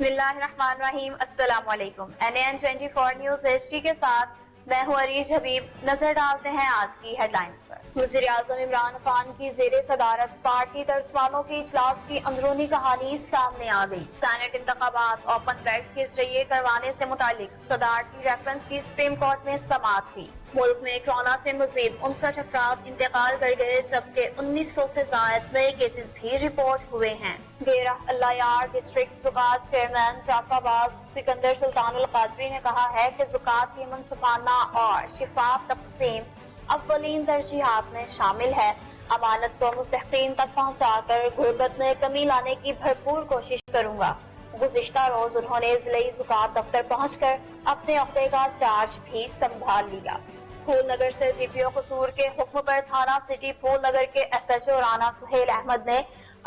बिस्मिल्लाहिर्रहमानिर्रहीम। अस्सलाम वालेकुम। NAN 24 न्यूज HD के साथ मैं हूँ अरीज हबीब। नजर डालते हैं आज की हेडलाइंस पर। वज़ीर आज़म इमरान खान की ज़ेरे सदारत पार्टी तर्जमानों के इजलास की अंदरूनी कहानी सामने आ गई। सेनेट इंतखाबात ओपन बैठ के जरिए करवाने से मुतालिक सदारती रेफरेंस की सुप्रीम कोर्ट में समाअत हुई। मुल्क में कोरोना से मजीद 59 अफराद इंतकाल कर गए, जबकि 1900 से ज्यादा नए केसेस भी रिपोर्ट हुए हैं। गेरा अल्लायार डिस्ट्रिक्ट ज़कात चेयरमैन जाफराबाद सिकंदर सुल्तानुल कादरी ने कहा है कि ज़कात की मुनसिफाना और शिफाफ तक़सीम अव्वलीन तरजीहात में शामिल है। अमानत को मुस्तहिकीन तक पहुँचाकर गुर्बत में कमी लाने की भरपूर कोशिश करूँगा। गुज़िश्ता रोज उन्होंने ज़िले ज़कात दफ्तर पहुँचकर अपने अहदे का चार्ज भी संभाल लिया। फूलनगर से GPO कसूर के हुक्म पर थाना सिटी फूलनगर के SHO राना सुहेल अहमद ने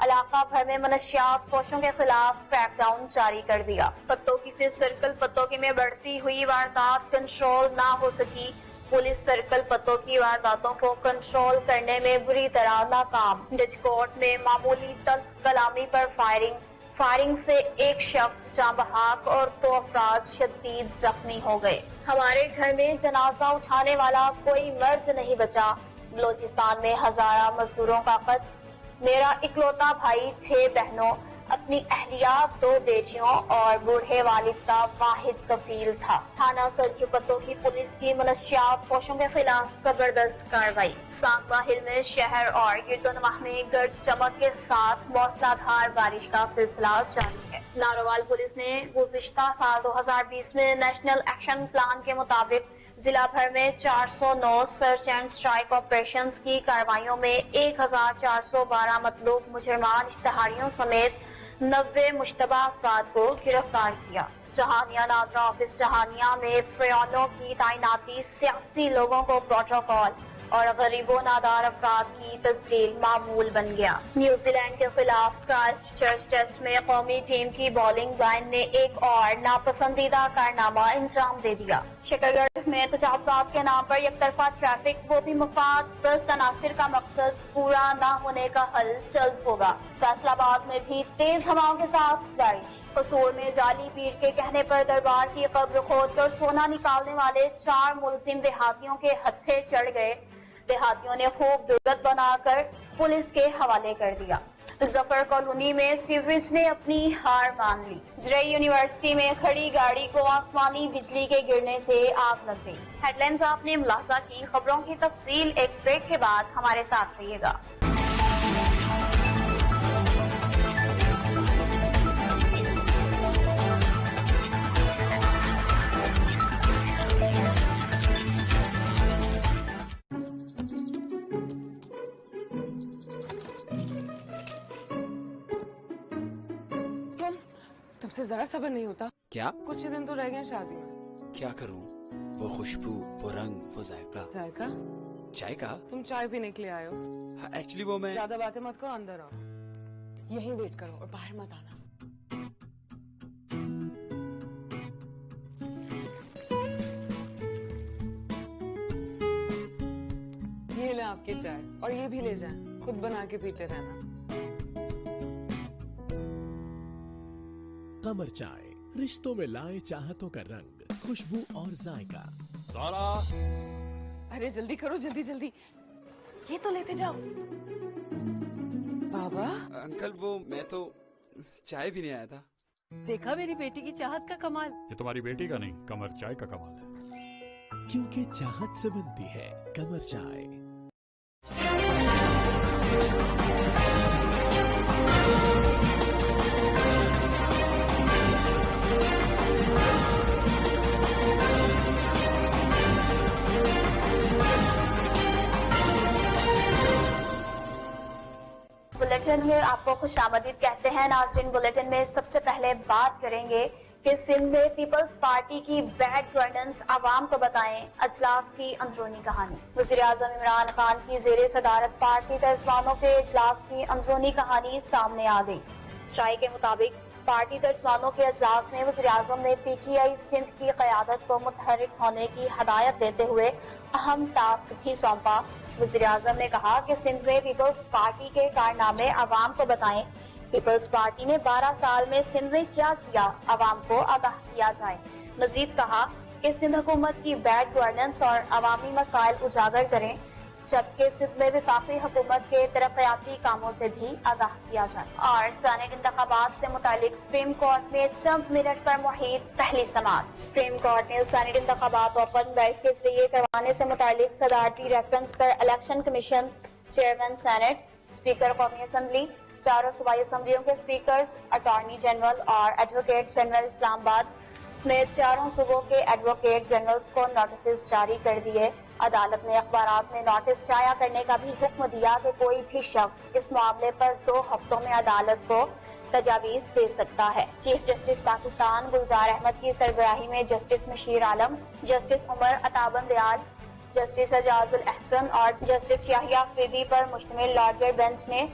इलाका भर में मनशियात फरोशों के खिलाफ क्रैकडाउन जारी कर दिया। पत्तोकी से सर्कल पत्तोकी में बढ़ती हुई वारदात कंट्रोल ना हो सकी। पुलिस सर्कल पत्तोकी वारदातों को कंट्रोल करने में बुरी तरह नाकाम। डिजकोट में मामूली तल्ख कलामी पर फायरिंग से एक शख्स जाँ बहक और 2 अफराद शदीद जख्मी हो गए। हमारे घर में जनाजा उठाने वाला कोई मर्द नहीं बचा। बलोचिस्तान में हजारा मजदूरों का कत्ल। मेरा इकलौता भाई 6 बहनों, अपनी अहलिया 2 बेटियों और बूढ़े वालिद का वाहिद कफील था। थाना सरजुपतों की पुलिस की मनशियात पोशों के खिलाफ जबरदस्त कार्रवाई। सांगवा हिल में शहर और गिरदोनवाह में गर्ज चमक के साथ मौसलाधार बारिश का सिलसिला जारी है। नारोवाल पुलिस ने गुज़िश्ता साल 2020 में नेशनल एक्शन प्लान के मुताबिक जिला भर में 409 सर्च एंड स्ट्राइक ऑपरेशंस की कार्रवाइयों में 1412 मतलूब मुजरमान इश्तिहारियों समेत 90 मुश्तबा अफराद को गिरफ्तार किया। जहानिया नादरा ऑफिस जहानिया में फ्रेयानों की तैनाती, सियासी लोगों को प्रोटोकॉल और गरीबों नादार अफराद की तस्लील मामूल बन गया। न्यूजीलैंड के खिलाफ क्राइस्ट चर्च टेस्ट में कौमी टीम की बॉलिंग लाइन ने एक और नापसंदीदा कारनामा अंजाम दे दिया। शकरगढ़ में तजावुज़ात के नाम पर एकतरफा ट्रैफिक, वो भी मफाद परस्त अनासिर का मकसद पूरा न होने का हल जल्द होगा। फैसलाबाद में भी तेज हवाओं के साथ बारिश। कसूर में जाली पीर के कहने पर दरबार की कब्र खोद कर सोना निकालने वाले 4 मुलजिम देहातियों के हत्थे चढ़ गए। देहातियों ने खूब दुर्गत बनाकर पुलिस के हवाले कर दिया। जफर कॉलोनी में सीवरेज ने अपनी हार मान ली। ज़राई यूनिवर्सिटी में खड़ी गाड़ी को आसमानी बिजली के गिरने से आग लग गई। हेडलाइंस आपने मुलाजा की। खबरों की तफसील एक ब्रेक के बाद हमारे साथ रहिएगा। तुमसे जरा सब्र नहीं होता क्या? कुछ ही दिन तो रह गए शादी में। क्या करूं? वो खुशबू, वो रंग, वो जायका। जायका? चाय का? तुम चाय पीने के लिए आए हो? एक्चुअली वो मैं ज्यादा बातें मत करो, अंदर आओ। यहीं वेट करो और बाहर मत आना। ये ले आपकी चाय, और ये भी ले जाएं, खुद बना के पीते रहना। कमर चाय, रिश्तों में लाए चाहतों का रंग, खुशबू और जायका। सारा, अरे जल्दी करो, जल्दी जल्दी, ये तो लेते जाओ। बाबा अंकल, वो मैं तो चाय भी नहीं आया था। देखा मेरी बेटी की चाहत का कमाल। ये तुम्हारी बेटी का नहीं, कमर चाय का कमाल है। क्योंकि चाहत से बनती है कमर चाय। बुलेटिन में आपको खुशामदीद कहते हैं। नाज़रीन, बुलेटिन में सबसे पहले बात करेंगे कि सिंध में पीपल्स पार्टी की बैड गवर्नेंस आवाम को बताएं, अजलास की अंदरूनी कहानी। वज़ीर आज़म इमरान खान की ज़ेरे सदारत पार्टी तर्जमानों के इजलास की अंदरूनी कहानी सामने आ गई। स्ट्राइक के मुताबिक पार्टी तर्जमानों के अजलास में वज़ीर आज़म ने PTI सिंध की क़यादत को मुतहर्रिक होने की हदायत देते हुए अहम टास्क भी सौंपा। वज़ीर आज़म ने कहा कि सिंध में पीपल्स पार्टी के कारनामे आवाम को बताएं। پیپلز پارٹی نے 12 سال میں سندھ میں کیا کیا، عوام کو آگاہ کیا جائے۔ مزید کہا کہ سندھ حکومت کی بیڈ گورننس اور عوامی مسائل اجاگر کریں، جبکہ سندھ میں وفاقی حکومت کے ترقیاتی کاموں سے بھی آگاہ کیا جائے۔ اور سینیٹ انتخابات سے متعلق سپریم کورٹ میں چند منٹ پر محیط پہلی سماعت۔ سپریم کورٹ نے سینیٹ انتخابات اوپن بیلٹ کے ذریعے کروانے سے متعلق صدارتی ریفرنس پر election commission, chairman senate, speaker قومی اسمبلی، چاروں صوبائی اسمبلیوں کے اسپیکرز، اٹارنی جنرل اور ایڈوکیٹ جنرل اسلام آباد سمیت چاروں صوبوں کے ایڈوکیٹ جنرلز کو نوٹسز جاری کر دیے۔ عدالت نے اخبارات میں نوٹس شائع کرنے کا بھی حکم دیا کہ کوئی بھی شخص اس معاملے پر 2 ہفتوں میں عدالت کو تجاویز دے سکتا ہے۔ چیف جسٹس پاکستان گلزار احمد کی سربراہی میں جسٹس مشیر عالم، جسٹس عمر عطا بندیال، جسٹس اعجاز الاحسن اور جسٹس یحییٰ افریدی پر مشتمل لارجر بینچ نے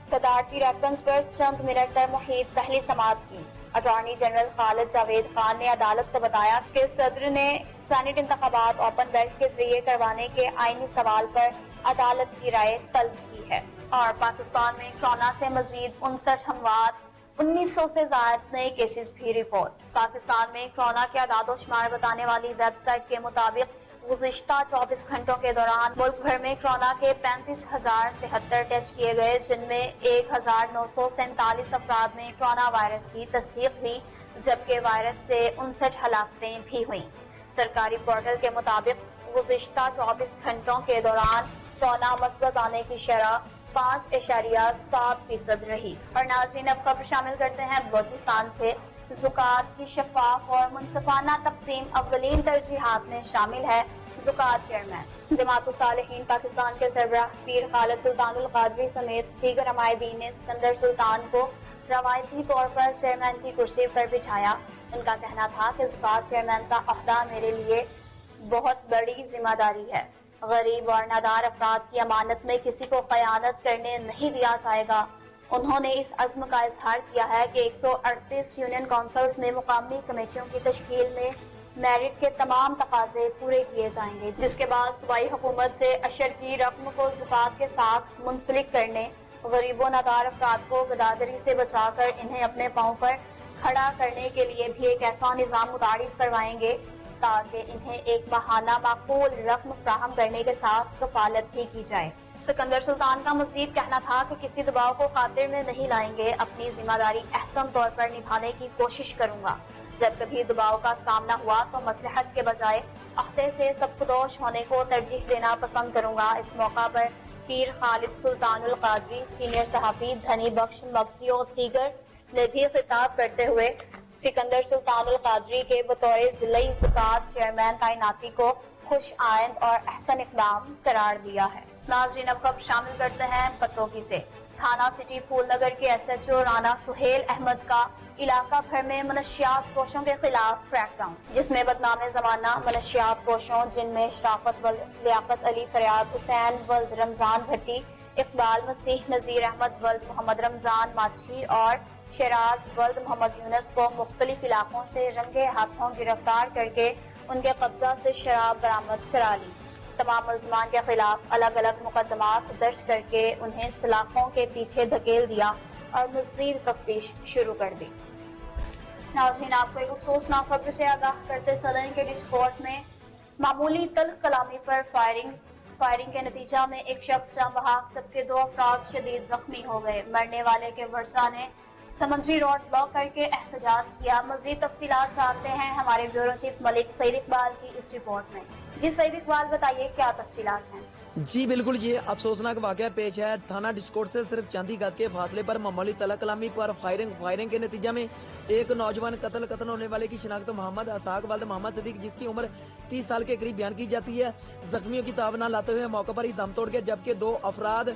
صدارتی ریفرنس پر چند منٹ پر محیط پہلی سماعت کی۔ اٹارنی جنرل خالد جاوید خان نے عدالت کو بتایا کہ صدر نے سینیٹ انتخابات اوپن بیلٹ کے ذریعے کروانے کے آئینی سوال پر عدالت کی رائے طلب کی ہے۔ اور پاکستان میں کورونا سے مزید 59 اموات، 1900 سے زائد نئے کیسز بھی رپورٹ۔ پاکستان میں کورونا کے اعداد و شمار بتانے والی ویب سائٹ کے مطابق گزشتہ 24 گھنٹوں کے دوران ملک بھر میں کورونا کے 35,073 ٹیسٹ کیے گئے، جن میں 1,947 افراد میں کورونا وائرس کی تصدیق ہوئی، جبکہ وائرس سے 59 ہلاکتیں بھی ہوئیں۔ سرکاری پورٹل کے مطابق گزشتہ 24 گھنٹوں کے دوران کورونا مثبت آنے کی شرح 5.7% رہی۔ اور ناظرین اب خبر شامل کرتے ہیں بلوچستان سے۔ زکوٰۃ کی شفاف اور منصفانہ تقسیم اولین ترجیحات میں شامل ہے، زکوٰۃ چیئرمین۔ جماعت الصالحین پاکستان کے سربراہ پیر خالد سلطان القادری سمیت دیگر عمائدین نے سکندر سلطان کو روایتی طور پر چیئرمین کی کرسی پر بٹھایا۔ ان کا کہنا تھا کہ زکوٰۃ چیئرمین کا عہدہ میرے لیے بہت بڑی ذمہ داری ہے۔ غریب اور نادار افراد کی امانت میں کسی کو خیانت کرنے نہیں دیا جائے گا۔ انہوں نے اس عزم کا اظہار کیا ہے کہ 138 یونین کونسلز میں مقامی کمیٹیوں کی تشکیل میں میرٹ کے تمام تقاضے پورے کیے جائیں گے، جس کے بعد صوبائی حکومت سے اشر کی رقم کو زکوٰۃ کے ساتھ منسلک کرنے، غریب و نادار افراد کو غداری سے بچا کر انہیں اپنے پاؤں پر کھڑا کرنے کے لیے بھی ایک ایسا نظام متعارف کروائیں گے تاکہ انہیں ایک ماہانہ معقول رقم فراہم کرنے کے ساتھ کفالت بھی کی جائے۔ سکندر سلطان کا مزید کہنا تھا کہ کسی دباؤ کو خاطر میں نہیں لائیں گے، اپنی ذمہ داری احسن طور پر نبھانے کی کوشش کروں گا۔ جب کبھی دباؤ کا سامنا ہوا تو مصلحت کے بجائے عہدے سے سبکدوش ہونے کو ترجیح دینا پسند کروں گا۔ اس موقع پر پیر خالد سلطان القادری، سینئر صحافی دھنی بخش مغزی اور دیگر نے بھی خطاب کرتے ہوئے سکندر سلطان القادری کے بطور ضلعی زکوٰۃ چیئرمین تعیناتی کو خوش آئند اور احسن اقدام قرار دیا ہے۔ ناظرین اب خبر شامل کرتے ہیں پتوکی سے۔ تھانہ سٹی پھول نگر کے SHO رانا سہیل احمد کا علاقہ بھر میں منشیات فروشوں کے خلاف کریک ڈاؤن، جس میں بدنام زمانہ منشیات فروشوں جن میں شرافت ولد لیاقت علی فریاد حسین ولد رمضان بھٹی، اقبال مسیح نذیر احمد ولد محمد رمضان ماچھی اور شیراز ولد محمد یونس کو مختلف علاقوں سے رنگے ہاتھوں گرفتار کر کے ان کے قبضہ سے شراب برآمد کرا لی۔ تمام ملزمان کے خلاف الگ الگ مقدمات درج کر کے انہیں سلاخوں کے پیچھے دھکیل دیا اور مزید تفتیش شروع کر دی۔ ناظرین آپ کو ایک افسوسناک خبر سے آگاہ کرتے چلیں کہ ڈسکورٹ میں معمولی تلخ کلامی پر فائرنگ کے نتیجہ میں ایک شخص جاں بحق جبکہ 2 افراد شدید زخمی ہو گئے۔ مرنے والے کے ورثاء نے سمندری روڈ بلاک کر کے احتجاج کیا۔ مزید تفصیلات جانتے ہیں ہمارے بیورو چیف ملک سعید اقبال کی اس رپورٹ میں۔ جی سعید اقبال بتائیے کیا تفصیلات ہیں؟ جی بالکل، یہ افسوسناک واقعہ پیش ہے۔ تھانہ ڈسکورٹ سے صرف چند ہی گز کے فاصلے پر معمولی تلخ کلامی پر فائرنگ کے نتیجہ میں ایک نوجوان قتل ہونے والے کی شناخت محمد اسحاق ولد محمد صدیق جس کی عمر 30 سال کے قریب بیان کی جاتی ہے، زخمیوں کی تاب نہ لاتے ہوئے موقع پر ہی دم توڑ گئے، جبکہ 2 افراد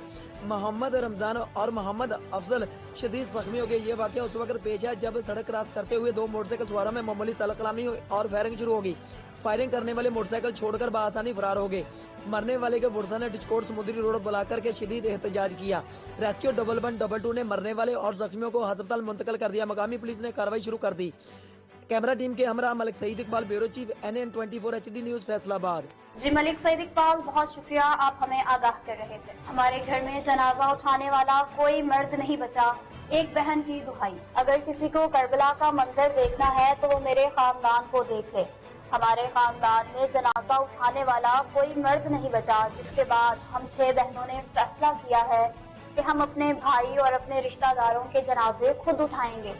محمد رمضان اور محمد افضل شدید زخمی ہو گئے۔ یہ واقعہ اس وقت پیش ہے جب سڑک کراس کرتے ہوئے 2 موٹر سائیکل سواروں میں معمولی تلخ کلامی اور فائرنگ شروع ہوگی۔ فائرنگ کرنے والے موٹر سائیکل چھوڑ کر بآسانی فرار ہو گئے۔ مرنے والے کے ورثاء نے ڈسکورٹ سمندری روڈ بلا کر کے شدید احتجاج کیا۔ ریسکیو 112 نے مرنے والے اور زخمیوں کو ہسپتال منتقل کر دیا۔ مقامی پولیس نے کارروائی شروع کر دی۔ कैमरा टीम के हमरा Malik Saeed Iqbal, bureau chief NN24 HD news Faisalabad. जी मलिक सईद इकबाल, बहुत शुक्रिया, आप हमें आगाह कर रहे थे। हमारे घर में जनाजा उठाने वाला कोई मर्द नहीं बचा, एक बहन की दुहाई। अगर किसी को करबला का मंजर देखना है तो वो मेरे खानदान को देख ले। हमारे खानदान में जनाजा उठाने वाला कोई मर्द नहीं बचा, जिसके बाद हम 6 बहनों ने फैसला किया है कि हम अपने भाई और अपने रिश्तेदारों के जनाजे खुद उठाएंगे।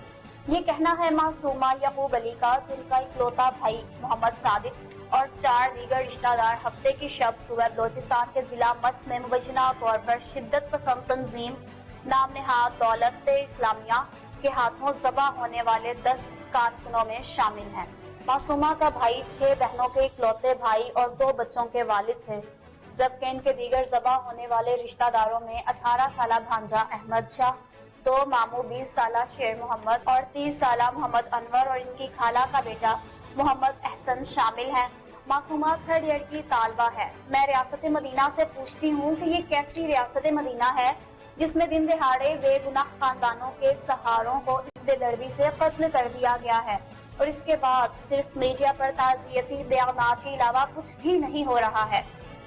ये कहना है मासूमा यकूब अली का, जिनका इकलौता भाई मोहम्मद सादिक और 4 दीगर रिश्तेदार हफ्ते की शब सुबह बलोचिस्तान के जिला मच में मुबैना तौर पर शिद्दत पसंद तंजीम नाम नेहाद दौलत इस्लामिया के हाथों ज़बा होने वाले 10 कारकुनों में शामिल हैं। मासूमा का भाई 6 बहनों के इकलौते भाई और 2 बच्चों के वालिद थे, जबकि इनके दीगर ज़बा होने वाले रिश्तेदारों में 18 साला भांजा अहमद शाह, 2 मामू 20 साला शेर मोहम्मद और 30 साला मोहम्मद अनवर और इनकी खाला का बेटा मोहम्मद अहसन शामिल हैं। मासूमा 3rd ईयर की तालबा है। मैं रियासत मदीना से पूछती हूँ कि ये कैसी रियासत मदीना है जिसमें दिन दिहाड़े बेगुनाह खानदानों के सहारों को इस बेदर्दी से कत्ल कर दिया गया है, और इसके बाद सिर्फ मीडिया पर ताज़ियती बयानात के अलावा कुछ भी नहीं हो रहा है।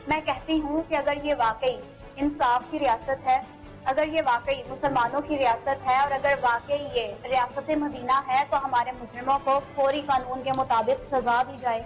मैं कहती हूँ कि अगर ये वाकई इंसाफ की रियासत है, अगर ये वाकई मुसलमानों की रियासत है और अगर वाकई ये रियासत मदीना है, तो हमारे मुजरिमों को फौरी कानून के मुताबिक सजा दी जाए,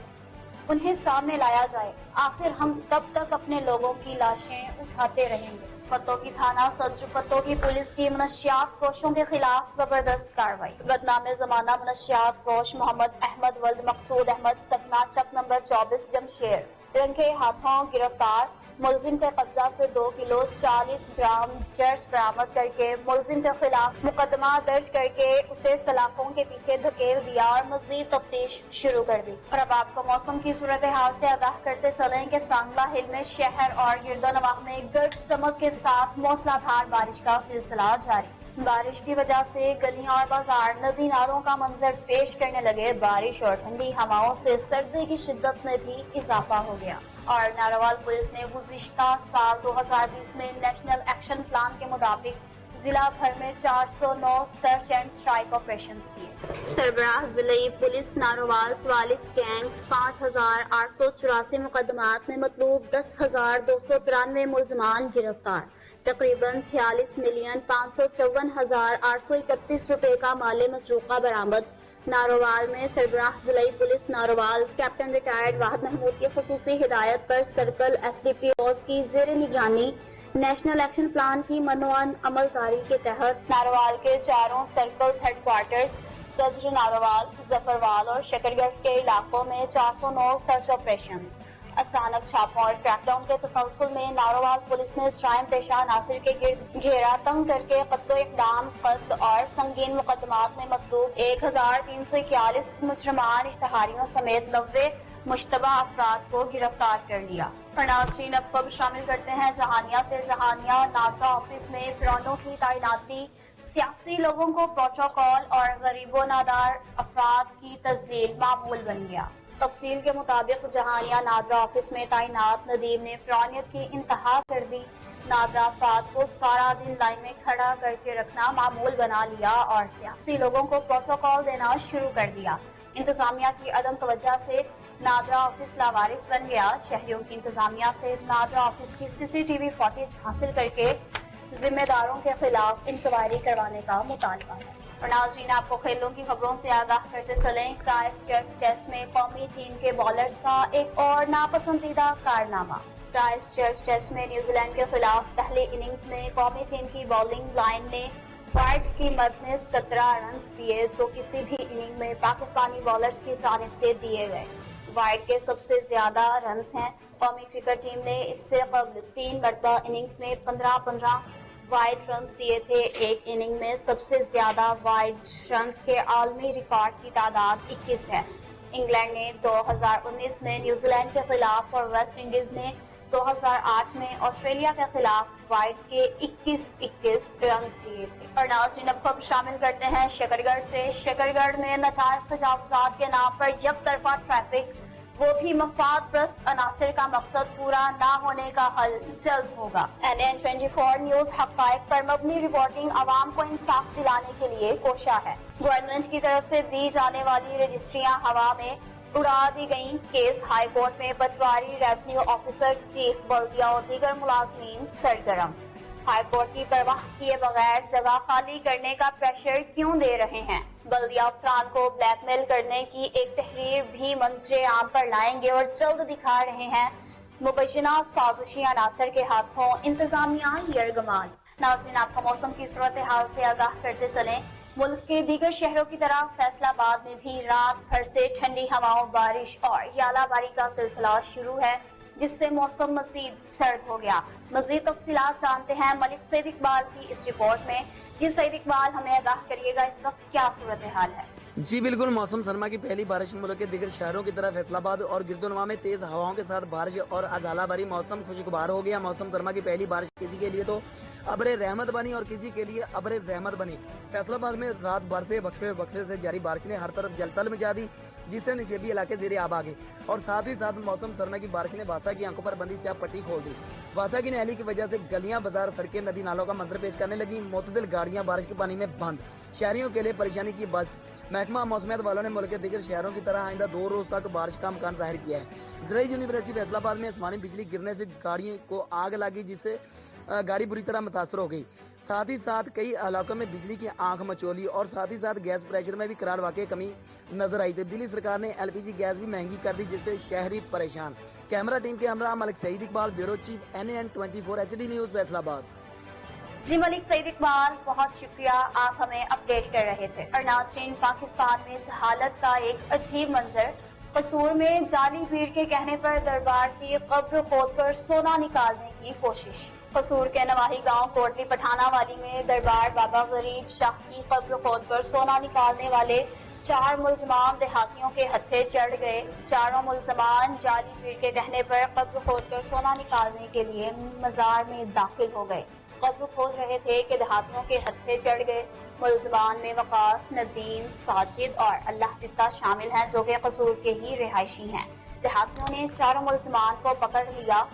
उन्हें सामने लाया जाए। आखिर हम कब तक अपने लोगों की लाशें उठाते रहेंगे? पत्तोकी थाना सदर पत्तोकी पुलिस की मनशियात फरोशों के खिलाफ जबरदस्त कार्रवाई। बदनाम जमाना मनशियात फरोश मोहम्मद अहमद वल्द मकसूद अहमद सकना चक नंबर 24 जमशेर रंगे हाथों गिरफ्तार। मुलजिम के कब्जा से 2 किलो 40 ग्राम चर्स बरामद करके मुलजिम के खिलाफ मुकदमा दर्ज करके उसे सलाखों के पीछे धकेल दिया और मजीद तफ्तीश शुरू कर दी। और अब आपको मौसम की सूरत हाल से आगाह करते चलें कि सांगला हिल में शहर और गिरदोनवाह में गरज चमक के साथ मूसलाधार बारिश का सिलसिला जारी। बारिश की वजह से गलियां और बाजार नदी नालों का मंजर पेश करने लगे। बारिश और ठंडी हवाओं से सर्दी की शिद्दत में भी इजाफा हो गया। और नारोवाल पुलिस ने गुज़िश्ता साल 2020 में नेशनल एक्शन प्लान के मुताबिक जिला भर में 409 सर्च एंड स्ट्राइक ऑपरेशन किए। सरबराह जिले पुलिस नारोवाल 44 गैंग्स 5884 मुकदमात में मतलूब 10,293 मुलजमान गिरफ्तार। तकरीबन 46,554,831 रुपए का माले मसरूका बरामद। नारोवाल में सरबराह जिला पुलिस नारोवाल कैप्टन रिटायर्ड वाहिद महमूद की खुसूसी हिदायत पर सर्कल SDPOs की जेर निगरानी नेशनल एक्शन प्लान की मनोअन अमलकारी के तहत नारोवाल के 4 सर्कल्स हेडक्वार्टर्स सदर नारोवाल, जफरवाल और शकरगढ़ के इलाकों में 409 सर्च ऑपरेशन। अचानक छापों और क्रैकडाउन के तसलसल में नारोवाल पुलिस ने इस्राइम पेशा नासिर के गिर्द घेरा तंग करके कत्ल इक़दाम, कत्ल और संगीन मुकदमात में मतलूब 1341 मुजरिमान इश्तहारियों समेत 90 मुश्तबा अफराद को गिरफ्तार कर लिया। और नाज़रीन अब खबर शामिल करते हैं जहानिया से। जहानिया नादरा ऑफिस में फिरौनों की तैनाती, सियासी लोगों को प्रोटोकॉल और गरीबो नादार अफराद की तस्दील मामूल बन गया। तफसील के मुताबिक जहानिया नादरा ऑफिस में तैनात नदीम ने फिरौनियत की इंतहा कर दी। नादरा अफराद को सारा दिन लाइन में खड़ा करके रखना मामूल बना लिया और सियासी लोगों को प्रोटोकॉल देना शुरू कर दिया। इंतजामिया की अदम तवज्जो से नादरा ऑफिस लावारिस बन गया। शहरियों की इंतजामिया से नादरा ऑफिस की CCTV फुटेज हासिल करके जिम्मेदारों के खिलाफ इंक्वायरी करवाने का मुतालबा है। और नाज़रीन आपको खेलों की खबरों से आगाह करते चलें। क्राइस्टचर्च टेस्ट में कौमी टीम के बॉलर्स का एक और नापसंदीदा कारनामा। क्राइस्टचर्च टेस्ट में न्यूजीलैंड के खिलाफ पहले इनिंग्स में कौमी टीम की बॉलिंग लाइन ने वाइड्स की मद में 17 रन दिए, जो किसी भी इनिंग में पाकिस्तानी बॉलर्स की जानिब से दिए गए वाइड के सबसे ज्यादा रन हैं। कौमी क्रिकेट टीम ने इससे कबल 3 मरतबा इनिंग्स में 15-15 वाइड रन दिए थे। एक इनिंग में सबसे ज्यादा वाइड रन के आलमी रिकॉर्ड की तादाद 21 है। इंग्लैंड ने 2019 में न्यूजीलैंड के खिलाफ और वेस्ट इंडीज ने 2008 में ऑस्ट्रेलिया के खिलाफ वाइड के 21-21 रन दिए थे। और नाज़रीन अब खबर शामिल करते हैं शकरगढ़ से। शकरगढ़ में नाजायज तजावुजात के नाम पर यकतरफा ट्रैफिक, वो भी मफाद प्रस्त अनासिर का मकसद पूरा ना होने का हल जल्द होगा। NN24 न्यूज हक़ाइक़ पर मबनी रिपोर्टिंग आवाम को इंसाफ दिलाने के लिए कोशा है। गवर्नमेंट की तरफ से दी जाने वाली रजिस्ट्रियां हवा में उड़ा दी गयी। केस हाई कोर्ट में पटवारी, रेवेन्यू ऑफिसर, चीफ बल्दिया और दीगर मुलाजमीन सरगर्म। हाई कोर्ट की परवाह किए बगैर जगह खाली करने का प्रेशर क्यों दे रहे हैं? बल्दिया अफसरान को ब्लैकमेल करने की एक तहरीर भी मंजरे आम पर लाएंगे और जल्द दिखा रहे हैं मुबैना साजिशी अनासर के हाथों इंतजामिया यरगमाल। नाज़रीन, आपको मौसम की सूरत हाल से आगाह करते चलें। मुल्क के दीगर शहरों की तरह फैसलाबाद में भी रात भर से ठंडी हवाओं, बारिश और यालाबारी का सिलसिला शुरू है, जिससे मौसम मजीद सर्द हो गया। मजीद तफसीलात जानते हैं मलिक सईद इकबाल की इस रिपोर्ट में। जी सईद इकबाल, हमें आगाह करिएगा, इस वक्त क्या सूरत हाल है? जी बिल्कुल, मौसम सरमा की पहली बारिश मुल्क के दीगर शहरों की तरह फैसलाबाद और गिरदोनवा में तेज हवाओं के साथ बारिश और अदालाबारी मौसम खुशगवार हो गया। मौसम सरमा की पहली बारिश किसी के लिए तो अबरे रहमत बनी और किसी के लिए अबरे जहमत बनी। फैसलाबाद में रात भर से वक्फे से जारी बारिश ने हर तरफ जलतल मचा दी, जिससे निशेबी इलाके ज़ेरे आब आ गए और साथ ही साथ मौसम सरमा की बारिश ने वासा की आंखों पर बंदी स्याह पट्टी खोल दी। वासा की नहली की वजह से गलियां, बाजार, सड़कें, नदी नालों का मंजर पेश करने लगी। मुतदिल गाड़ियां बारिश के पानी में बंद, शहरियों के लिए परेशानी की बस। महकमा मौसमियात वालों ने मुल्क के दीगर शहरों की तरह आइंदा 2 रोज तक बारिश का इम्कान जाहिर किया है। ज़राई यूनिवर्सिटी फैसलाबाद में आसमानी बिजली गिरने से गाड़ियों को आग लगी, जिससे गाड़ी बुरी तरह मुतासर हो गई। साथ ही साथ कई इलाकों में बिजली की आंख मचोली और साथ ही साथ गैस प्रेशर में भी करार वाकई कमी नजर आई। दिल्ली सरकार ने LPG गैस भी महंगी कर दी, जिससे शहरी परेशान। कैमरा टीम के हमरा Malik Saeed Iqbal, bureau chief, NN24 HD news Faisalabad. जी मलिक सईद इकबाल, बहुत शुक्रिया, आप हमें अपडेट कर रहे थे। और नाज़रीन, पाकिस्तान में जहालत का एक अजीब मंजर। कसूर में जाली भीड़ के कहने पर दरबार की कब्र खोदकर सोना निकालने की कोशिश। कसूर के नवाही गांव कोटली पठाना वाली में दरबार बाबा गरीब शाह की कब्र खोदकर सोना निकालने वाले 4 मुलजमान देहातियों के हत्थे चढ़ गए। चारों मुलजमान जाली भीड़ के कहने पर कब्र खोदकर सोना निकालने के लिए मजार में दाखिल हो गए। कब्र खोद रहे थे कि देहातियों के हत्थे चढ़ गए। मुलजमान में वकास, नदीम, साजिद और अल्लाह दित्ता शामिल हैं, जो कि कसूर के ही रिहायशी हैं। देहातियों ने चारों मुलजमान को पकड़ लिया।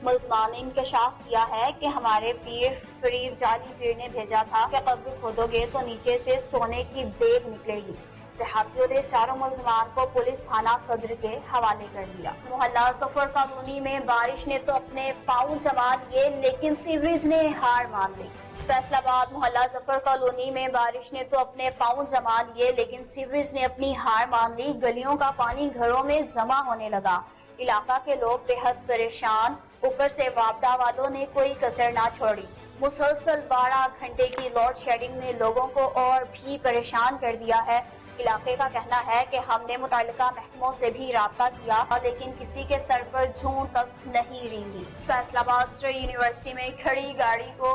मुलजमान ने इंकशाफ किया है कि हमारे पीर फरीद जाली पीर ने भेजा था कि कब्र खोदोगे तो नीचे से सोने की देग निकलेगी। देहातियों ने चारों मुलजमान को पुलिस थाना सदर के हवाले कर दिया। मोहल्ला जफर कॉलोनी में बारिश ने तो अपने पाँव जमा लिए, लेकिन सीवरेज ने हार मान ली। फैसलाबाद मोहल्ला जफर कॉलोनी में बारिश ने तो अपने पाँव जमा लिए, लेकिन सीवरेज ने अपनी हार मान ली। गलियों का पानी घरों में जमा होने लगा। इलाका के लोग बेहद परेशान। ऊपर से वापडा वालों ने कोई कसर ना छोड़ी। मुसलसल 12 घंटे की लोड शेडिंग ने लोगों को और भी परेशान कर दिया है। इलाके का कहना है कि हमने मुताल्लिका महकमों से भी राब्ता किया, लेकिन किसी के सर पर जूं तक नहीं रेंगी। फैसलाबाद स्टेट यूनिवर्सिटी में खड़ी गाड़ी को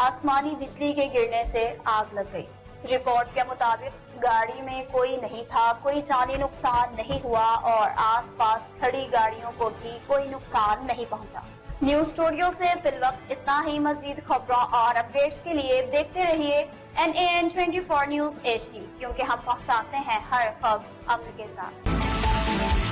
आसमानी बिजली के गिरने से आग लग गई। रिपोर्ट के मुताबिक गाड़ी में कोई नहीं था, कोई जानी नुकसान नहीं हुआ और आसपास खड़ी गाड़ियों को भी कोई नुकसान नहीं पहुंचा। न्यूज स्टूडियो से फिलवक्त इतना ही। मजीद खबरों और अपडेट्स के लिए देखते रहिए NAN24 न्यूज HD, क्योंकि हम पहुंचाते हैं हर खबर अमल के साथ।